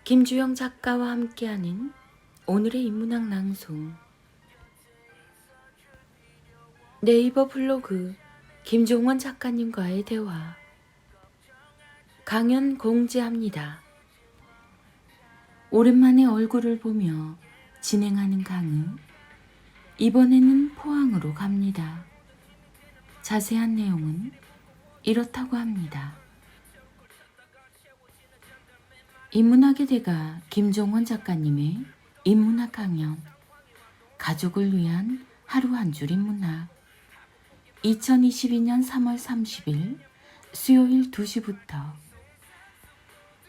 김주영 작가와 함께하는 오늘의 인문학 낭송. 네이버 블로그 김종원 작가님과의 대화. 강연 공지합니다. 오랜만에 얼굴을 보며 진행하는 강의. 이번에는 포항으로 갑니다. 자세한 내용은 이렇다고 합니다. 인문학의 대가 김종원 작가님의 인문학 강연, 가족을 위한 하루 한 줄 인문학. 2022년 3월 30일 수요일 2시부터.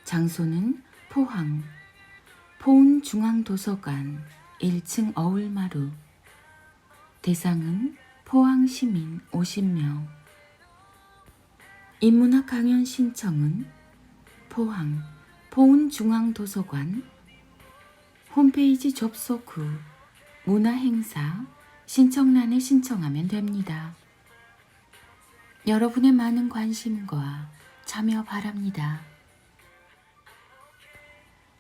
장소는 포항 포운중앙도서관 1층 어울마루. 대상은 포항시민 50명. 인문학 강연 신청은 포항 포운중앙도서관 홈페이지 접속 후 문화행사 신청란에 신청하면 됩니다. 여러분의 많은 관심과 참여 바랍니다.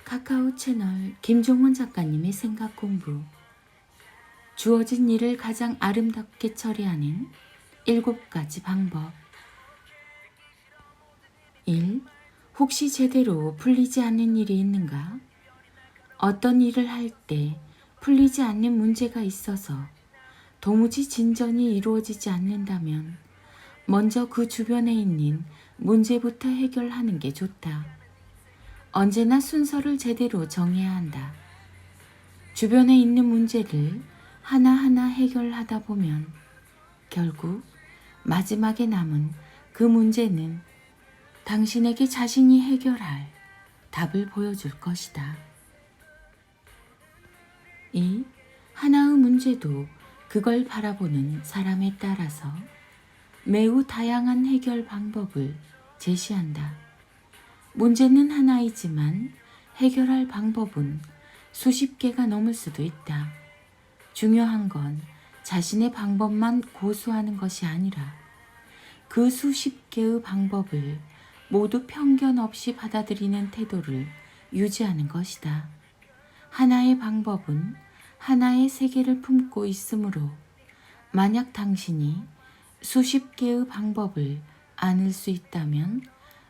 카카오 채널 김종원 작가님의 생각 공부. 주어진 일을 가장 아름답게 처리하는 7가지 방법. 1. 혹시 제대로 풀리지 않는 일이 있는가? 어떤 일을 할 때 풀리지 않는 문제가 있어서 도무지 진전이 이루어지지 않는다면 먼저 그 주변에 있는 문제부터 해결하는 게 좋다. 언제나 순서를 제대로 정해야 한다. 주변에 있는 문제를 하나하나 해결하다 보면 결국 마지막에 남은 그 문제는 당신에게 자신이 해결할 답을 보여줄 것이다. 2. 하나의 문제도 그걸 바라보는 사람에 따라서 매우 다양한 해결 방법을 제시한다. 문제는 하나이지만 해결할 방법은 수십 개가 넘을 수도 있다. 중요한 건 자신의 방법만 고수하는 것이 아니라 그 수십 개의 방법을 모두 편견 없이 받아들이는 태도를 유지하는 것이다. 하나의 방법은 하나의 세계를 품고 있으므로 만약 당신이 수십 개의 방법을 안을 수 있다면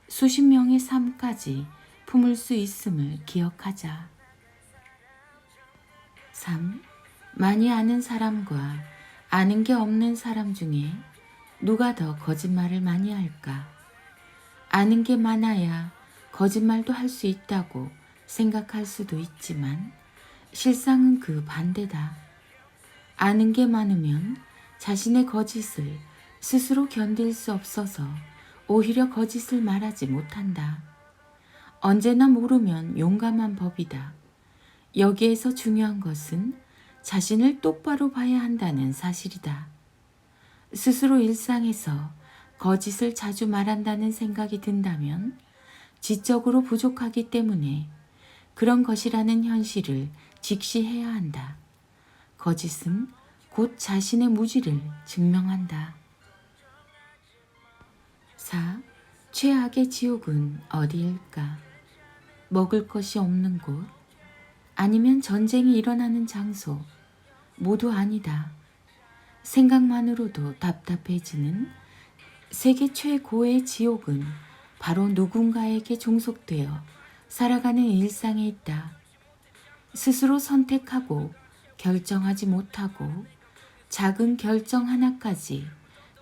수십 명의 삶까지 품을 수 있음을 기억하자. 3. 많이 아는 사람과 아는 게 없는 사람 중에 누가 더 거짓말을 많이 할까? 아는 게 많아야 거짓말도 할 수 있다고 생각할 수도 있지만 실상은 그 반대다. 아는 게 많으면 자신의 거짓을 스스로 견딜 수 없어서 오히려 거짓을 말하지 못한다. 언제나 모르면 용감한 법이다. 여기에서 중요한 것은 자신을 똑바로 봐야 한다는 사실이다. 스스로 일상에서 거짓을 자주 말한다는 생각이 든다면 지적으로 부족하기 때문에 그런 것이라는 현실을 직시해야 한다. 거짓은 곧 자신의 무지를 증명한다. 4. 최악의 지옥은 어디일까? 먹을 것이 없는 곳, 아니면 전쟁이 일어나는 장소, 모두 아니다. 생각만으로도 답답해지는 세계 최고의 지옥은 바로 누군가에게 종속되어 살아가는 일상에 있다. 스스로 선택하고 결정하지 못하고 작은 결정 하나까지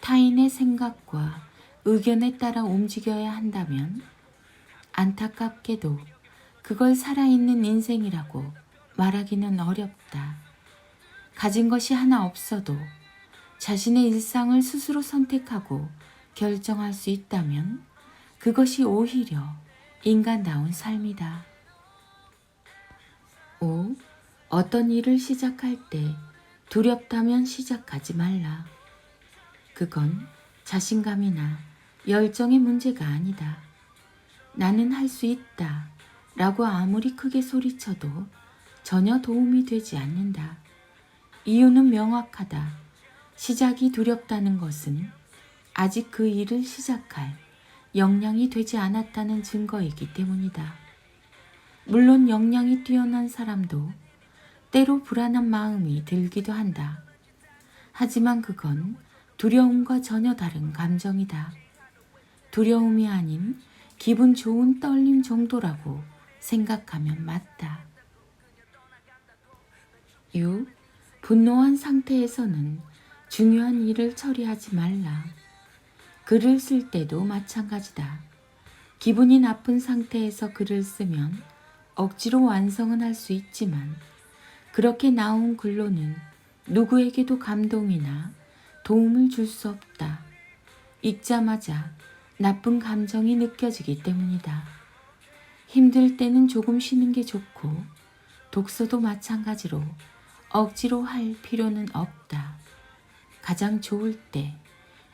타인의 생각과 의견에 따라 움직여야 한다면 안타깝게도 그걸 살아있는 인생이라고 말하기는 어렵다. 가진 것이 하나 없어도 자신의 일상을 스스로 선택하고 결정할 수 있다면 그것이 오히려 인간다운 삶이다. 5. 어떤 일을 시작할 때 두렵다면 시작하지 말라. 그건 자신감이나 열정의 문제가 아니다. 나는 할 수 있다 라고 아무리 크게 소리쳐도 전혀 도움이 되지 않는다. 이유는 명확하다. 시작이 두렵다는 것은 아직 그 일을 시작할 역량이 되지 않았다는 증거이기 때문이다. 물론 역량이 뛰어난 사람도 때로 불안한 마음이 들기도 한다. 하지만 그건 두려움과 전혀 다른 감정이다. 두려움이 아닌 기분 좋은 떨림 정도라고 생각하면 맞다. 6. 분노한 상태에서는 중요한 일을 처리하지 말라. 글을 쓸 때도 마찬가지다. 기분이 나쁜 상태에서 글을 쓰면 억지로 완성은 할 수 있지만 그렇게 나온 글로는 누구에게도 감동이나 도움을 줄 수 없다. 읽자마자 나쁜 감정이 느껴지기 때문이다. 힘들 때는 조금 쉬는 게 좋고 독서도 마찬가지로 억지로 할 필요는 없다. 가장 좋을 때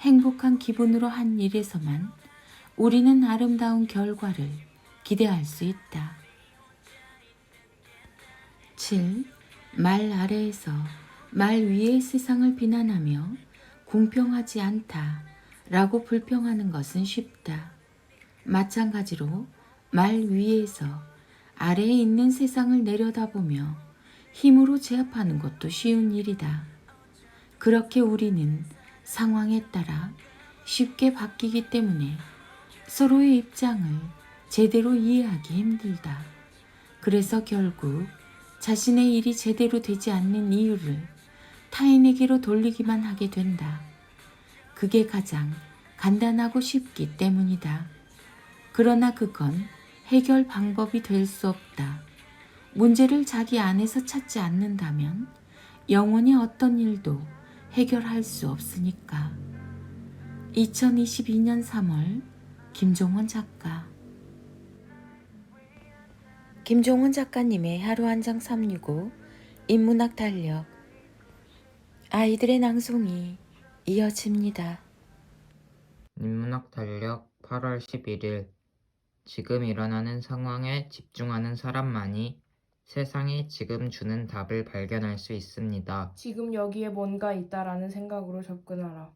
행복한 기분으로 한 일에서만 우리는 아름다운 결과를 기대할 수 있다. 7. 말 아래에서 말 위의 세상을 비난하며 공평하지 않다 라고 불평하는 것은 쉽다. 마찬가지로 말 위에서 아래에 있는 세상을 내려다보며 힘으로 제압하는 것도 쉬운 일이다. 그렇게 우리는 상황에 따라 쉽게 바뀌기 때문에 서로의 입장을 제대로 이해하기 힘들다. 그래서 결국 자신의 일이 제대로 되지 않는 이유를 타인에게로 돌리기만 하게 된다. 그게 가장 간단하고 쉽기 때문이다. 그러나 그건 해결 방법이 될 수 없다. 문제를 자기 안에서 찾지 않는다면 영원히 어떤 일도 해결할 수 없으니까. 2022년 3월 김종원 작가. 김종원 작가님의 하루 한 장 365 인문학 달력. 아이들의 낭송이 이어집니다. 인문학 달력 8월 11일. 지금 일어나는 상황에 집중하는 사람만이 세상이 지금 주는 답을 발견할 수 있습니다. 지금 여기에 뭔가 있다라는 생각으로 접근하라.